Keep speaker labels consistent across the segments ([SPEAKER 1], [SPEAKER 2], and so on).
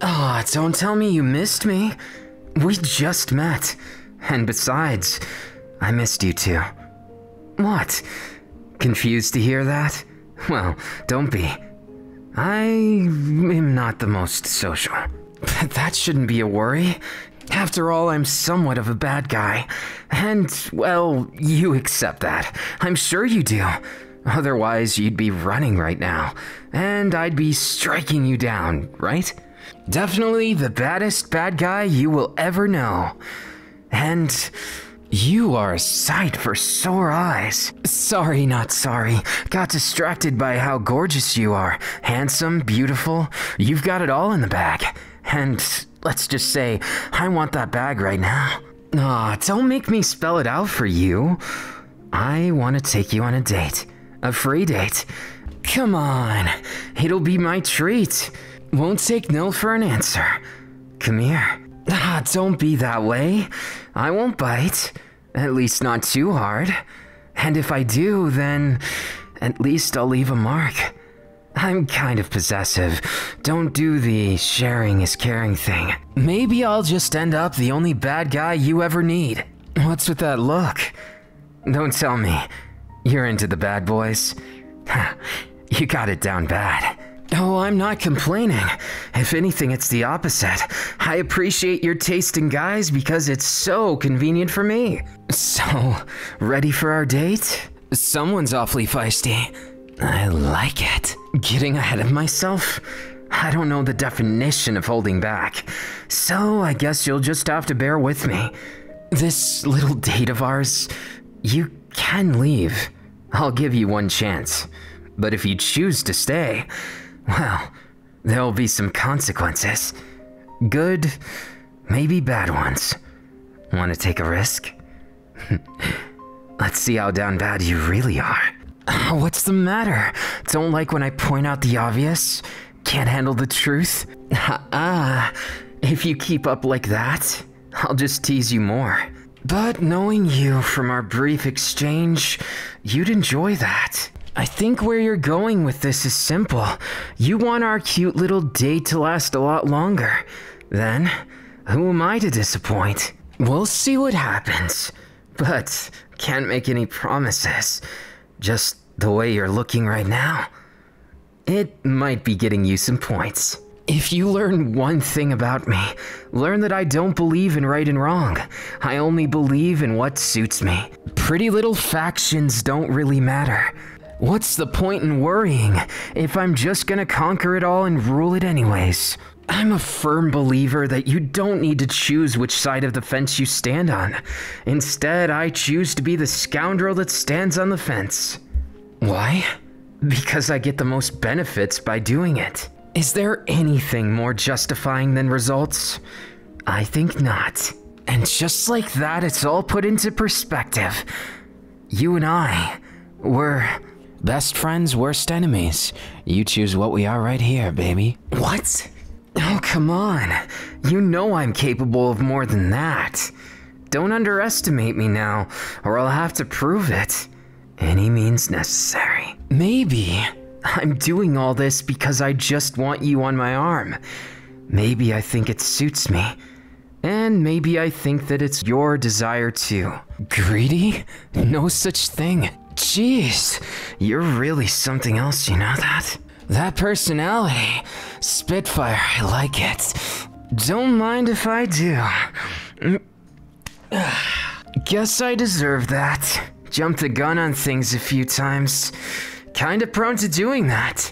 [SPEAKER 1] Aw, don't tell me you missed me. We just met. And besides, I missed you too. What? Confused to hear that? Well, don't be. I am not the most social. But that shouldn't be a worry. After all, I'm somewhat of a bad guy. And, well, you accept that. I'm sure you do. Otherwise, you'd be running right now. And I'd be striking you down, right? Definitely the baddest bad guy you will ever know. And you are a sight for sore eyes. Sorry, not sorry. Got distracted by how gorgeous you are. Handsome, beautiful. You've got it all in the bag. And let's just say, I want that bag right now. Aw, don't make me spell it out for you. I want to take you on a date. A free date. Come on, it'll be my treat. Won't take no for an answer. Come here. Ah, don't be that way. I won't bite. At least not too hard. And if I do, then at least I'll leave a mark. I'm kind of possessive. Don't do the sharing is caring thing. Maybe I'll just end up the only bad guy you ever need. What's with that look? Don't tell me. You're into the bad boys? You got it down bad. Oh, I'm not complaining. If anything, it's the opposite. I appreciate your taste in guys because it's so convenient for me. So, ready for our date? Someone's awfully feisty. I like it. Getting ahead of myself? I don't know the definition of holding back. So, I guess you'll just have to bear with me. This little date of ours, you can leave. I'll give you one chance. But if you choose to stay, well, there'll be some consequences. Good, maybe bad ones. Want to take a risk? Let's see how down bad you really are. What's the matter? Don't like when I point out the obvious? Can't handle the truth? If you keep up like that, I'll just tease you more. But knowing you from our brief exchange, you'd enjoy that. I think where you're going with this is simple. You want our cute little date to last a lot longer. Then, who am I to disappoint? We'll see what happens. But can't make any promises. Just the way you're looking right now. It might be getting you some points. If you learn one thing about me, learn that I don't believe in right and wrong. I only believe in what suits me. Pretty little factions don't really matter. What's the point in worrying if I'm just gonna conquer it all and rule it anyways? I'm a firm believer that you don't need to choose which side of the fence you stand on. Instead, I choose to be the scoundrel that stands on the fence. Why? Because I get the most benefits by doing it. Is there anything more justifying than results? I think not. And just like that, it's all put into perspective. You and I, we're best friends, worst enemies. You choose what we are right here, baby. What? Oh, come on. You know I'm capable of more than that. Don't underestimate me now, or I'll have to prove it. Any means necessary. Maybe I'm doing all this because I just want you on my arm. Maybe I think it suits me. And maybe I think that it's your desire too. Greedy? No such thing. Jeez, you're really something else, you know that? That personality. Spitfire, I like it. Don't mind if I do. Guess I deserve that. Jumped the gun on things a few times. Kinda prone to doing that.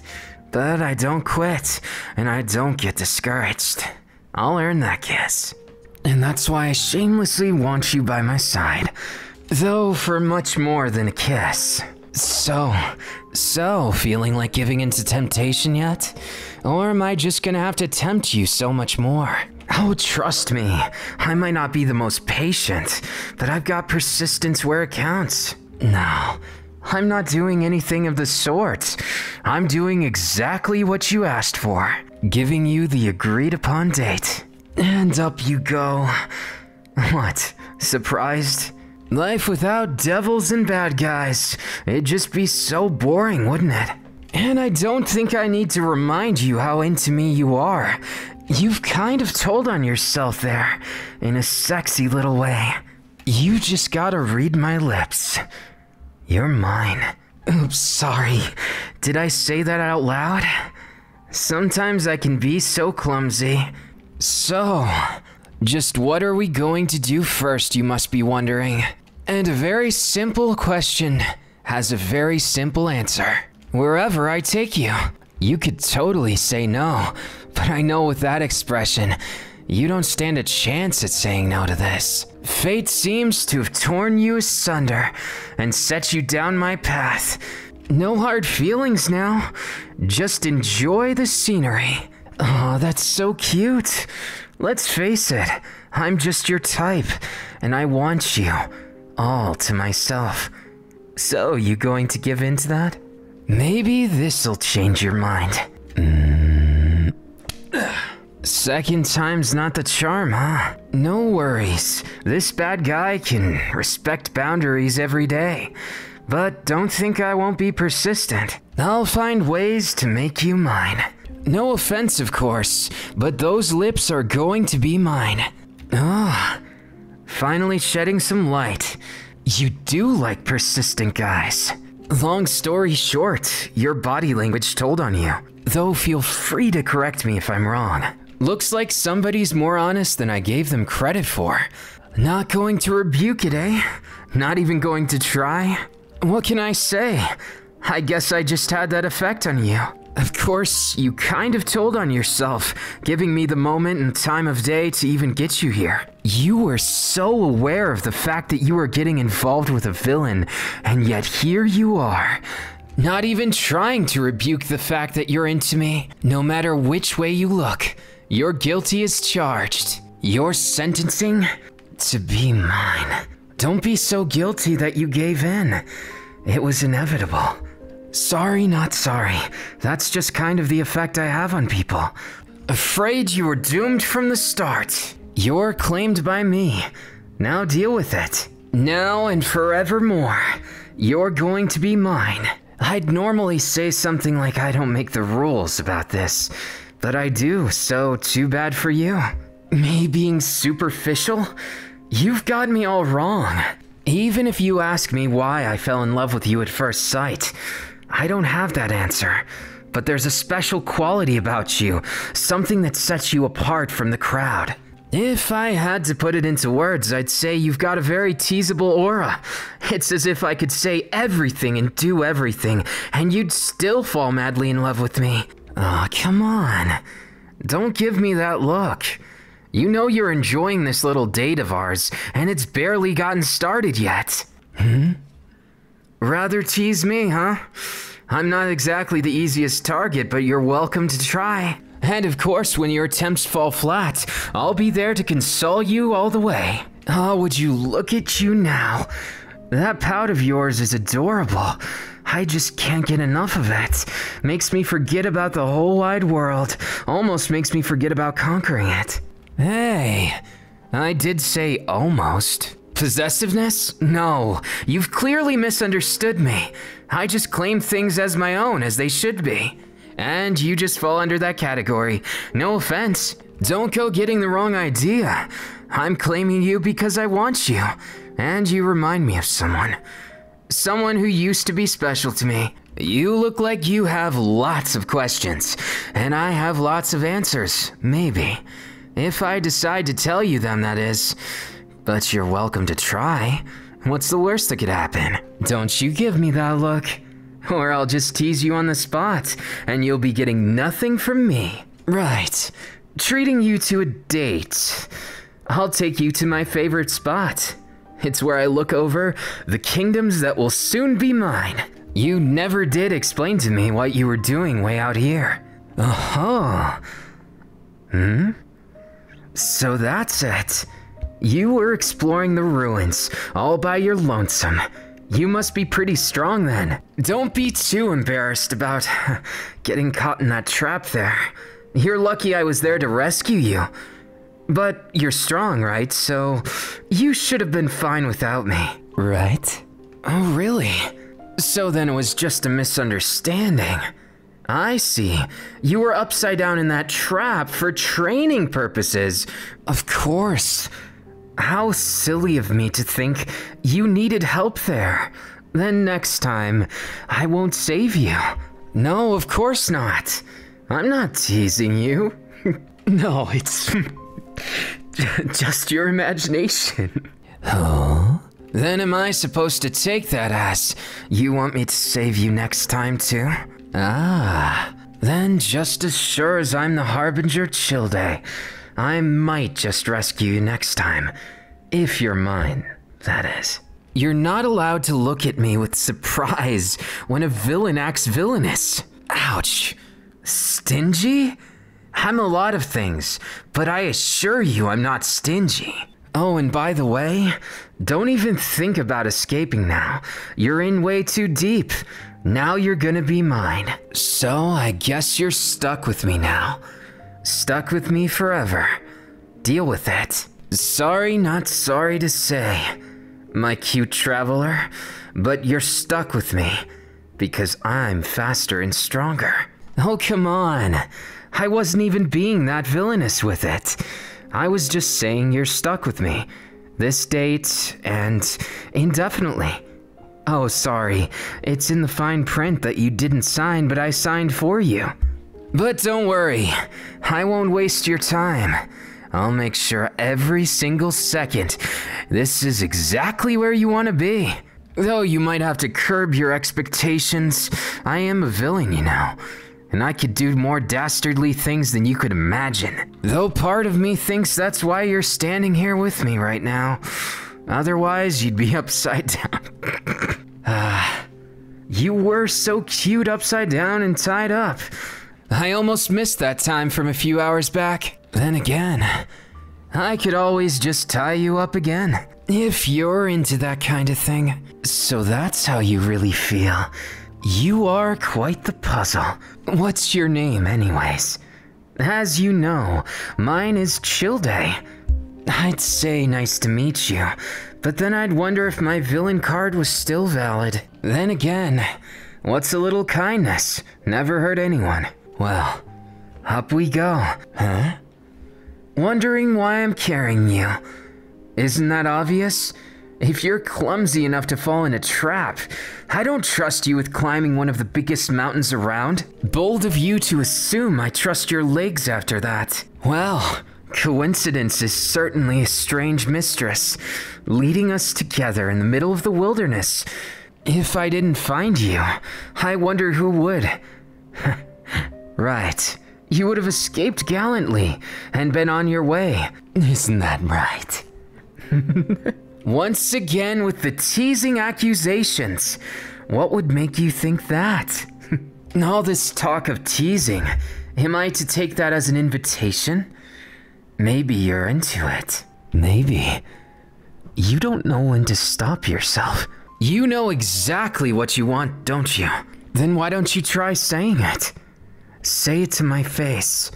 [SPEAKER 1] But I don't quit, and I don't get discouraged. I'll earn that kiss. And that's why I shamelessly want you by my side. Though for much more than a kiss. So, feeling like giving into temptation yet? Or am I just gonna have to tempt you so much more? Oh, trust me, I might not be the most patient, but I've got persistence where it counts. No, I'm not doing anything of the sort. I'm doing exactly what you asked for. Giving you the agreed upon date. And up you go. What, surprised? Life without devils and bad guys. It'd just be so boring, wouldn't it? And I don't think I need to remind you how into me you are. You've kind of told on yourself there, in a sexy little way. You just gotta read my lips. You're mine. Oops, sorry. Did I say that out loud? Sometimes I can be so clumsy. So, just what are we going to do first, you must be wondering? And a very simple question has a very simple answer. Wherever I take you. You could totally say no, but I know with that expression, you don't stand a chance at saying no to this. Fate seems to have torn you asunder and set you down my path. No hard feelings now. Just enjoy the scenery. Oh, that's so cute. Let's face it, I'm just your type, and I want you all to myself. So, you going to give in to that? Maybe this'll change your mind. Second time's not the charm, huh? No worries. This bad guy can respect boundaries every day. But don't think I won't be persistent. I'll find ways to make you mine. No offense, of course, but those lips are going to be mine. Oh, finally shedding some light. You do like persistent guys. Long story short, your body language told on you. Though feel free to correct me if I'm wrong. Looks like somebody's more honest than I gave them credit for. Not going to rebuke it, eh? Not even going to try? What can I say? I guess I just had that effect on you. Of course, you kind of told on yourself, giving me the moment and time of day to even get you here. You were so aware of the fact that you were getting involved with a villain, and yet here you are. Not even trying to rebuke the fact that you're into me. No matter which way you look, you're guilty as charged. You're sentencing to be mine. Don't be so guilty that you gave in. It was inevitable. Sorry, not sorry. That's just kind of the effect I have on people. Afraid you were doomed from the start. You're claimed by me. Now deal with it. Now and forevermore, you're going to be mine. I'd normally say something like I don't make the rules about this, but I do, so too bad for you. Me being superficial? You've got me all wrong. Even if you ask me why I fell in love with you at first sight, I don't have that answer. But there's a special quality about you, something that sets you apart from the crowd. If I had to put it into words, I'd say you've got a very teasable aura. It's as if I could say everything and do everything, and you'd still fall madly in love with me. Oh, come on. Don't give me that look. You know you're enjoying this little date of ours, and it's barely gotten started yet. Rather tease me, huh? I'm not exactly the easiest target, but you're welcome to try. And of course, when your attempts fall flat, I'll be there to console you all the way. Oh, would you look at you now? That pout of yours is adorable. I just can't get enough of it. Makes me forget about the whole wide world. Almost makes me forget about conquering it. Hey, I did say almost. Possessiveness? No, you've clearly misunderstood me. I just claim things as my own, as they should be. And you just fall under that category. No offense. Don't go getting the wrong idea. I'm claiming you because I want you. And you remind me of someone. Someone who used to be special to me. You look like you have lots of questions. And I have lots of answers, maybe. If I decide to tell you them, that is. But you're welcome to try. What's the worst that could happen? Don't you give me that look. Or I'll just tease you on the spot, and you'll be getting nothing from me. Right. Treating you to a date. I'll take you to my favorite spot. It's where I look over the kingdoms that will soon be mine. You never did explain to me what you were doing way out here. Oh. So that's it. You were exploring the ruins, all by your lonesome. You must be pretty strong then. Don't be too embarrassed about getting caught in that trap there. You're lucky I was there to rescue you. But you're strong, right? So you should have been fine without me. Right? Oh, really? So then it was just a misunderstanding. I see. You were upside down in that trap for training purposes. Of course. How silly of me to think you needed help there. Then next time, I won't save you. No, of course not. I'm not teasing you. No, it's just your imagination. Huh? Then am I supposed to take that as you want me to save you next time too? Ah, then just as sure as I'm the Harbinger Childe, I might just rescue you next time. If you're mine, that is. You're not allowed to look at me with surprise when a villain acts villainous. Ouch. Stingy? I'm a lot of things, but I assure you I'm not stingy. Oh, and by the way, don't even think about escaping now. You're in way too deep. Now you're gonna be mine. So I guess you're stuck with me now. Stuck with me forever. Deal with it. Sorry, not sorry to say, my cute traveler, but you're stuck with me because I'm faster and stronger. Oh, come on. I wasn't even being that villainous with it. I was just saying you're stuck with me. This date and indefinitely. Oh, sorry. It's in the fine print that you didn't sign, but I signed for you. But don't worry. I won't waste your time. I'll make sure every single second this is exactly where you want to be. Though you might have to curb your expectations, I am a villain, you know. And I could do more dastardly things than you could imagine. Though part of me thinks that's why you're standing here with me right now. Otherwise, you'd be upside down. You were so cute upside down and tied up. I almost missed that time from a few hours back. Then again, I could always just tie you up again. If you're into that kind of thing. So that's how you really feel. You are quite the puzzle. What's your name, anyways? As you know, mine is Childe. I'd say nice to meet you, but then I'd wonder if my villain card was still valid. Then again, what's a little kindness? Never hurt anyone. Well, up we go. Huh? Wondering why I'm carrying you. Isn't that obvious? If you're clumsy enough to fall in a trap, I don't trust you with climbing one of the biggest mountains around. Bold of you to assume I trust your legs after that. Well, coincidence is certainly a strange mistress, leading us together in the middle of the wilderness. If I didn't find you, I wonder who would. Right. You would have escaped gallantly and been on your way. Isn't that right? Once again with the teasing accusations. What would make you think that? All this talk of teasing, am I to take that as an invitation? Maybe you're into it. Maybe. You don't know when to stop yourself. You know exactly what you want, don't you? Then why don't you try saying it? Say it to my face.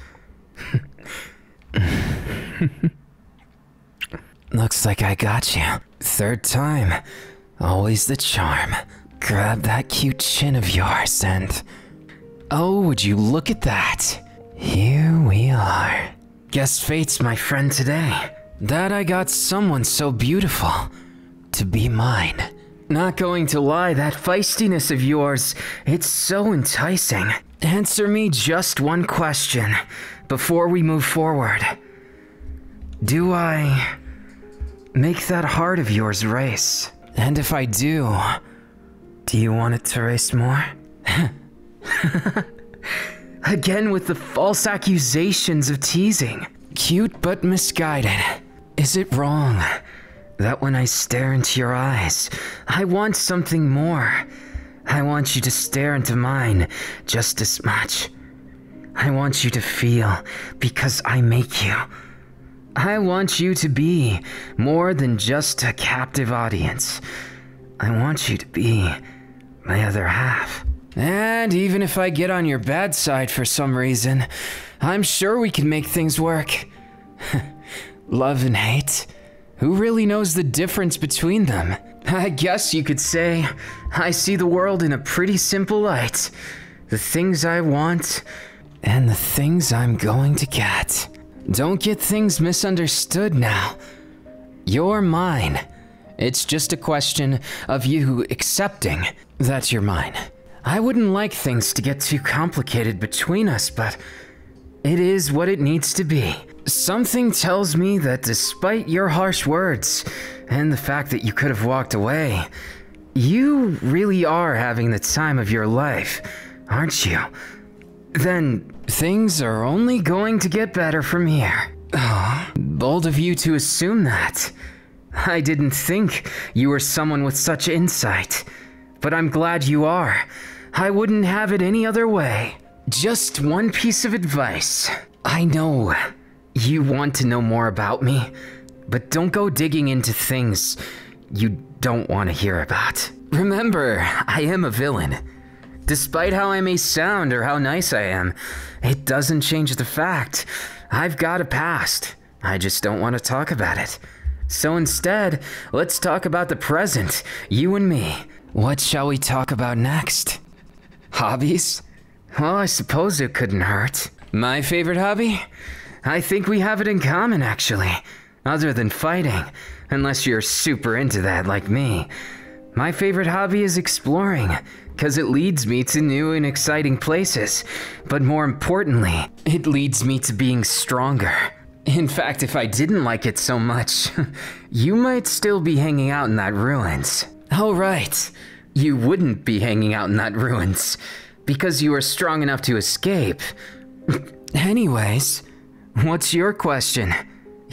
[SPEAKER 1] Looks like I got you. Third time. Always the charm. Grab that cute chin of yours and... Oh, would you look at that? Here we are. Guess fate's my friend today. That I got someone so beautiful to be mine. Not going to lie, that feistiness of yours, it's so enticing. Answer me just one question before we move forward. Do I make that heart of yours race? And if I do you want it to race more? Again with the false accusations of teasing. Cute but misguided. Is it wrong that when I stare into your eyes, I want something more? I want you to stare into mine just as much. I want you to feel because I make you. I want you to be more than just a captive audience. I want you to be my other half. And even if I get on your bad side for some reason, I'm sure we can make things work. Love and hate. Who really knows the difference between them? I guess you could say I see the world in a pretty simple light. the things I want, and the things I'm going to get. Don't get things misunderstood now. You're mine. It's just a question of you accepting that you're mine. I wouldn't like things to get too complicated between us, but it is what it needs to be. Something tells me that despite your harsh words and the fact that you could have walked away, you really are having the time of your life, aren't you? Then things are only going to get better from here. Oh, bold of you to assume that. I didn't think you were someone with such insight, but I'm glad you are. I wouldn't have it any other way. Just one piece of advice. I know you want to know more about me, but don't go digging into things you don't want to hear about. Remember, I am a villain. Despite how I may sound or how nice I am, it doesn't change the fact I've got a past. I just don't want to talk about it. So instead, let's talk about the present, you and me. What shall we talk about next? Hobbies? Well, I suppose it couldn't hurt. My favorite hobby? I think we have it in common, actually. Other than fighting, unless you're super into that like me. My favorite hobby is exploring, because it leads me to new and exciting places. But more importantly, it leads me to being stronger. In fact, if I didn't like it so much, you might still be hanging out in that ruins. Oh, right. You wouldn't be hanging out in that ruins, because you are strong enough to escape. Anyways, what's your question?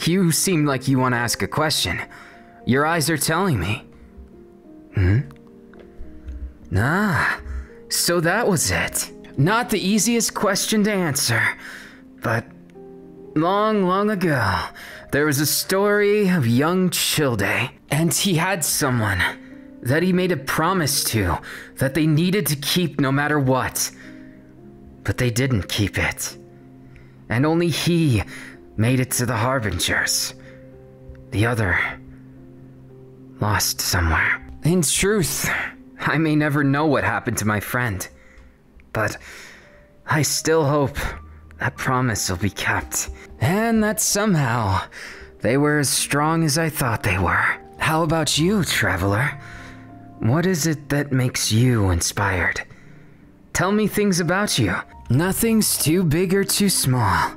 [SPEAKER 1] You seem like you want to ask a question. Your eyes are telling me. Ah, so that was it. Not the easiest question to answer, but long, long ago, there was a story of young Childe, and he had someone that he made a promise to that they needed to keep no matter what. But they didn't keep it. And only he made it to the Harbingers. The other lost somewhere. In truth, I may never know what happened to my friend, but I still hope that promise will be kept, and that somehow they were as strong as I thought they were. How about you, traveler? What is it that makes you inspired? Tell me things about you. Nothing's too big or too small.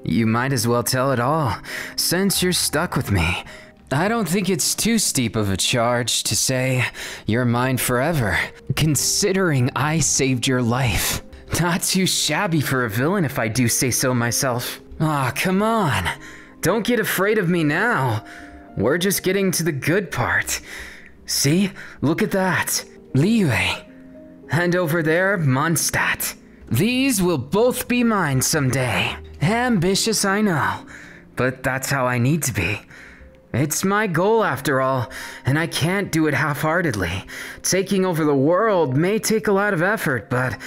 [SPEAKER 1] You might as well tell it all, since you're stuck with me. I don't think it's too steep of a charge to say you're mine forever, considering I saved your life. Not too shabby for a villain if I do say so myself. Aw, come on. Don't get afraid of me now. We're just getting to the good part. See? Look at that. Liyue. And over there, Mondstadt. These will both be mine someday. Ambitious, I know, but that's how I need to be. It's my goal after all, and I can't do it half-heartedly. Taking over the world may take a lot of effort, but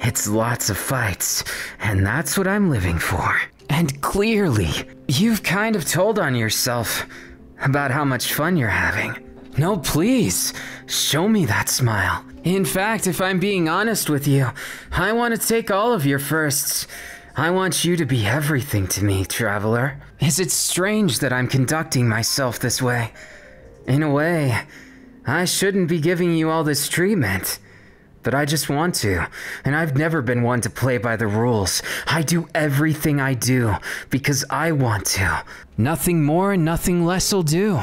[SPEAKER 1] it's lots of fights, and that's what I'm living for. And clearly, you've kind of told on yourself about how much fun you're having. No, please, show me that smile. In fact, if I'm being honest with you, I want to take all of your firsts. I want you to be everything to me, traveler. Is it strange that I'm conducting myself this way? In a way, I shouldn't be giving you all this treatment. But I just want to, and I've never been one to play by the rules. I do everything I do because I want to. Nothing more and nothing less will do.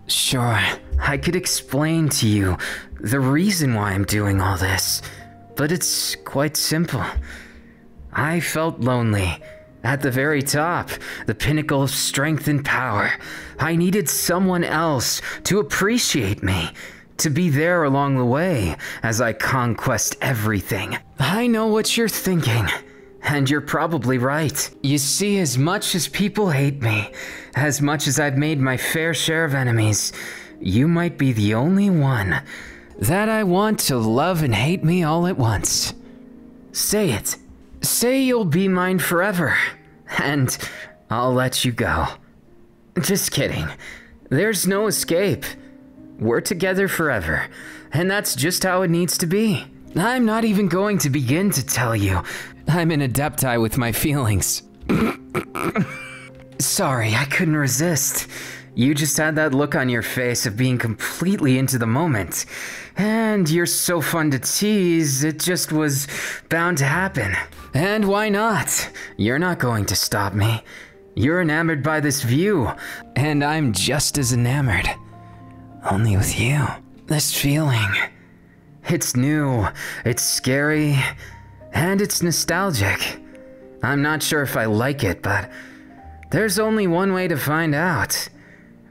[SPEAKER 1] Sure, I could explain to you the reason why I'm doing all this, but it's quite simple. I felt lonely. At the very top, the pinnacle of strength and power. I needed someone else to appreciate me, to be there along the way as I conquest everything. I know what you're thinking, and you're probably right. You see, as much as people hate me, as much as I've made my fair share of enemies, you might be the only one that I want to love and hate me all at once. Say it. Say you'll be mine forever, and I'll let you go. Just kidding. There's no escape. We're together forever, and that's just how it needs to be. I'm not even going to begin to tell you. I'm an adepti with my feelings. Sorry, I couldn't resist. You just had that look on your face of being completely into the moment. And you're so fun to tease, it just was bound to happen. And why not? You're not going to stop me. You're enamored by this view, and I'm just as enamored. Only with you. This feeling. It's new, it's scary, and it's nostalgic. I'm not sure if I like it, but there's only one way to find out.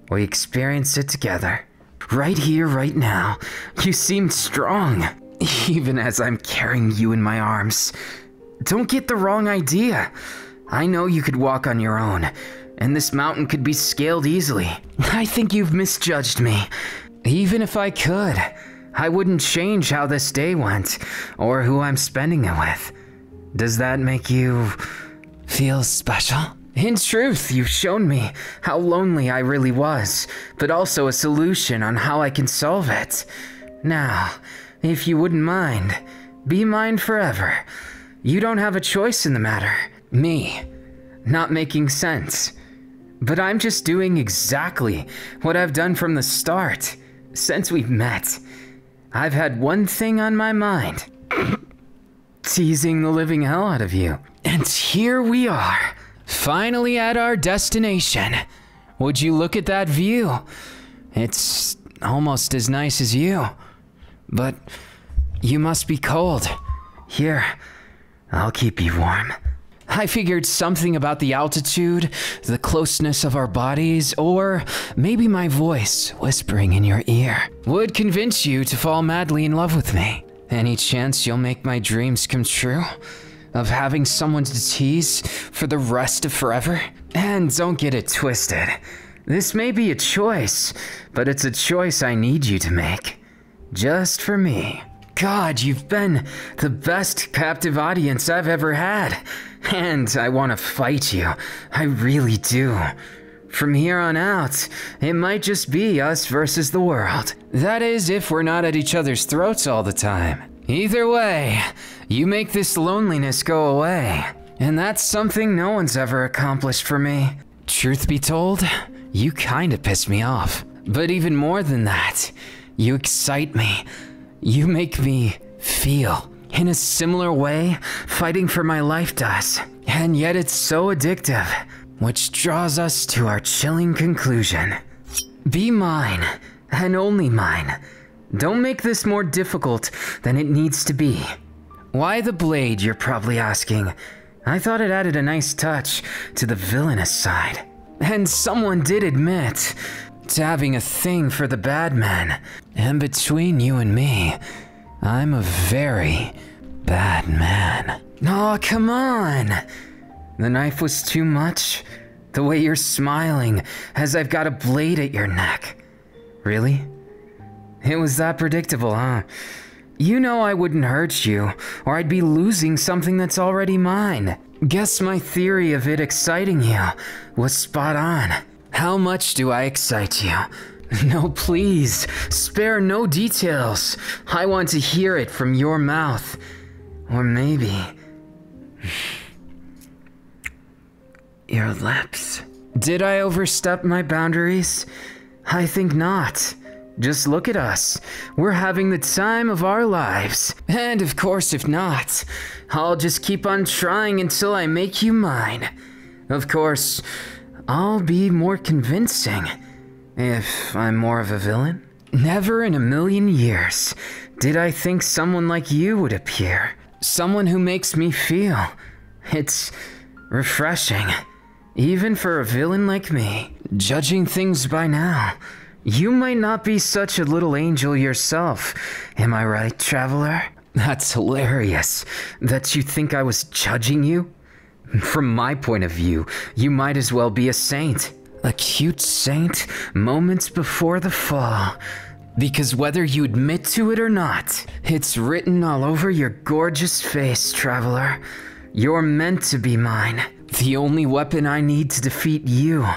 [SPEAKER 1] We experience it together. Right here, right now. You seem strong, even as I'm carrying you in my arms. Don't get the wrong idea. I know you could walk on your own, and this mountain could be scaled easily. I think you've misjudged me. Even if I could, I wouldn't change how this day went, or who I'm spending it with. Does that make you feel special? In truth, you've shown me how lonely I really was, but also a solution on how I can solve it. Now, if you wouldn't mind, be mine forever. You don't have a choice in the matter. Me. Not making sense. But I'm just doing exactly what I've done from the start, since we've met. I've had one thing on my mind. Teasing the living hell out of you. And here we are. Finally at our destination. Would you look at that view? It's almost as nice as you. But you must be cold. Here, I'll keep you warm. I figured something about the altitude, the closeness of our bodies, or maybe my voice whispering in your ear would convince you to fall madly in love with me. Any chance you'll make my dreams come true? Of having someone to tease for the rest of forever? And don't get it twisted. This may be a choice, but it's a choice I need you to make. Just for me. God, you've been the best captive audience I've ever had. And I want to fight you. I really do. From here on out, it might just be us versus the world. That is, if we're not at each other's throats all the time. Either way, you make this loneliness go away. And that's something no one's ever accomplished for me. Truth be told, you kinda piss me off. But even more than that, you excite me. You make me feel. In a similar way, fighting for my life does. And yet it's so addictive, which draws us to our chilling conclusion. Be mine, and only mine. Don't make this more difficult than it needs to be. Why the blade, you're probably asking. I thought it added a nice touch to the villainous side. And someone did admit to having a thing for the bad man. And between you and me, I'm a very bad man. Oh, come on. The knife was too much. The way you're smiling as I've got a blade at your neck. Really? It was that predictable, huh? You know I wouldn't hurt you, or I'd be losing something that's already mine. Guess my theory of it exciting you was spot on. How much do I excite you? No, please, spare no details. I want to hear it from your mouth. Or maybe your lips. Did I overstep my boundaries? I think not. Just look at us. We're having the time of our lives. And of course, if not, I'll just keep on trying until I make you mine. Of course, I'll be more convincing if I'm more of a villain. Never in a million years did I think someone like you would appear. Someone who makes me feel. It's refreshing, even for a villain like me. Judging things by now, you might not be such a little angel yourself, am I right, traveler? That's hilarious, that you think I was judging you. From my point of view, you might as well be a saint. A cute saint, moments before the fall. Because whether you admit to it or not, it's written all over your gorgeous face, traveler. You're meant to be mine. The only weapon I need to defeat you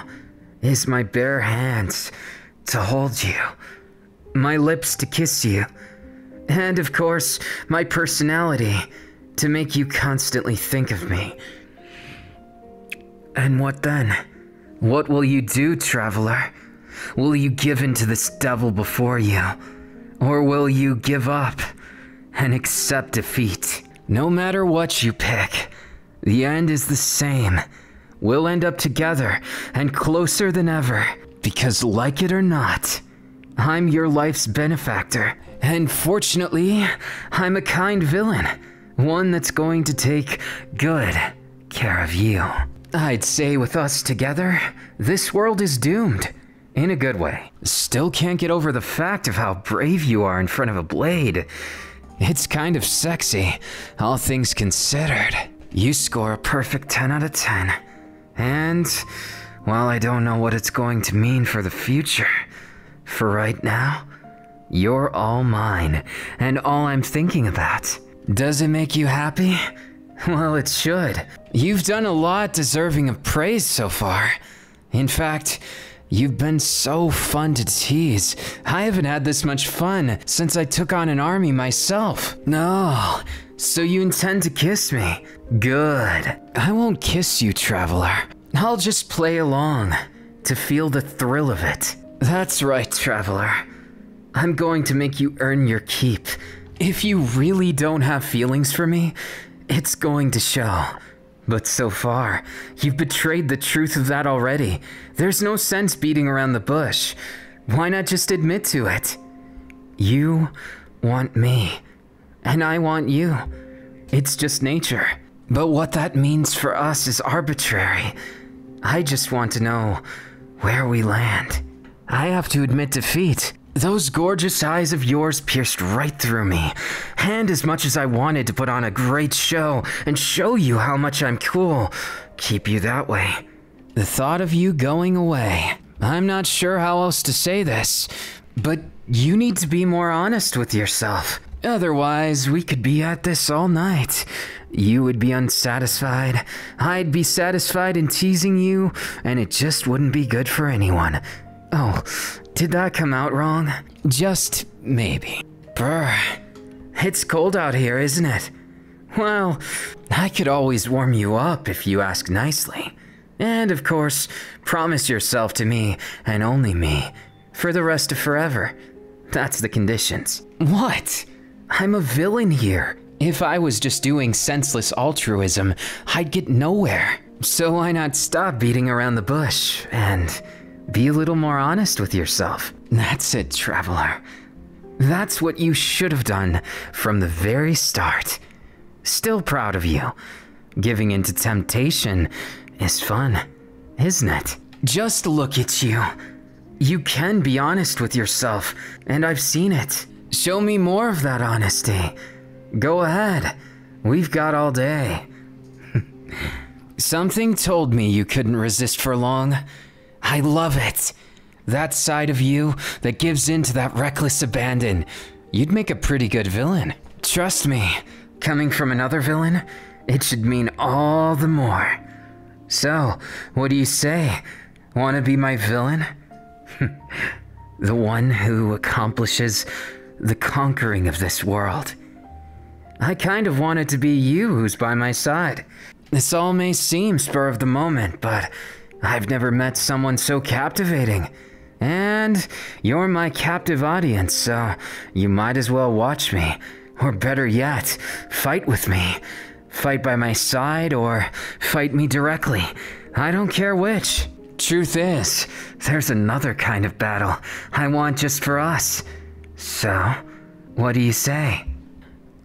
[SPEAKER 1] is my bare hands to hold you, my lips to kiss you, And of course, my personality, to make you constantly think of me. And what then? What will you do, traveler? Will you give in to this devil before you? Or will you give up and accept defeat? No matter what you pick, the end is the same. We'll end up together and closer than ever. Because like it or not, I'm your life's benefactor. And fortunately, I'm a kind villain. One that's going to take good care of you. I'd say with us together, this world is doomed. In a good way. Still can't get over the fact of how brave you are in front of a blade. It's kind of sexy, all things considered. You score a perfect 10 out of 10. And, while I don't know what it's going to mean for the future, for right now, you're all mine, and all I'm thinking about. Does it make you happy? Well, it should. You've done a lot deserving of praise so far. In fact, you've been so fun to tease. I haven't had this much fun since I took on an army myself. No, so you intend to kiss me? Good. I won't kiss you, traveler. I'll just play along, to feel the thrill of it. That's right, traveler. I'm going to make you earn your keep. If you really don't have feelings for me, it's going to show. But so far, you've betrayed the truth of that already. There's no sense beating around the bush. Why not just admit to it? You want me, and I want you. It's just nature. But what that means for us is arbitrary. I just want to know where we land. I have to admit defeat. Those gorgeous eyes of yours pierced right through me. And as much as I wanted to put on a great show and show you how much I'm cool, keep you that way. The thought of you going away. I'm not sure how else to say this, but you need to be more honest with yourself. Otherwise, we could be at this all night. You would be unsatisfied, I'd be satisfied in teasing you, and it just wouldn't be good for anyone. Oh, did that come out wrong? Just maybe. Brr. It's cold out here, isn't it? Well, I could always warm you up if you ask nicely. And of course, promise yourself to me, and only me, for the rest of forever. That's the conditions. What? I'm a villain here. If I was just doing senseless altruism, I'd get nowhere. So why not stop beating around the bush, and be a little more honest with yourself? That's it, traveler. That's what you should have done from the very start. Still proud of you. Giving in to temptation is fun, isn't it? Just look at you. You can be honest with yourself, and I've seen it. Show me more of that honesty. Go ahead. We've got all day. Something told me you couldn't resist for long. I love it. That side of you that gives in to that reckless abandon. You'd make a pretty good villain. Trust me, coming from another villain, it should mean all the more. So, what do you say? Want to be my villain? The one who accomplishes the conquering of this world. I kind of want it to be you who's by my side. This all may seem spur of the moment, but I've never met someone so captivating. And you're my captive audience, so you might as well watch me. Or better yet, fight with me. Fight by my side or fight me directly. I don't care which. Truth is, there's another kind of battle I want just for us. So, what do you say?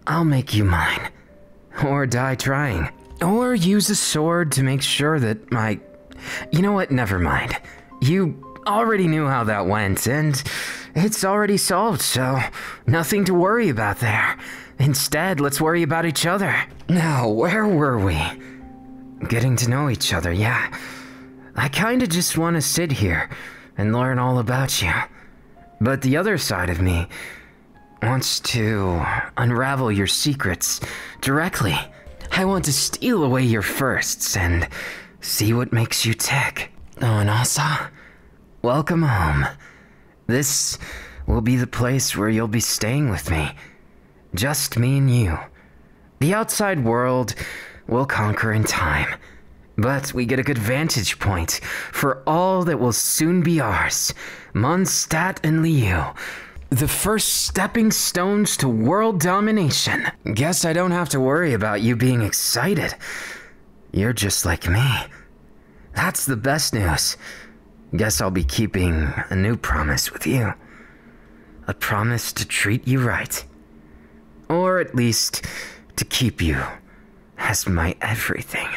[SPEAKER 1] I'll make you mine. Or die trying. Or use a sword to make sure that my... You know what? Never mind. You already knew how that went, and it's already solved, so nothing to worry about there. Instead, let's worry about each other. Now, where were we? Getting to know each other, yeah. I kinda just want to sit here and learn all about you. But the other side of me wants to unravel your secrets directly. I want to steal away your firsts and see what makes you tick. Oh, and also, welcome home. This will be the place where you'll be staying with me. Just me and you. The outside world will conquer in time, but we get a good vantage point for all that will soon be ours. Mondstadt and Liu, the first stepping stones to world domination. Guess I don't have to worry about you being excited. You're just like me. That's the best news. Guess I'll be keeping a new promise with you. A promise to treat you right. Or at least to keep you as my everything.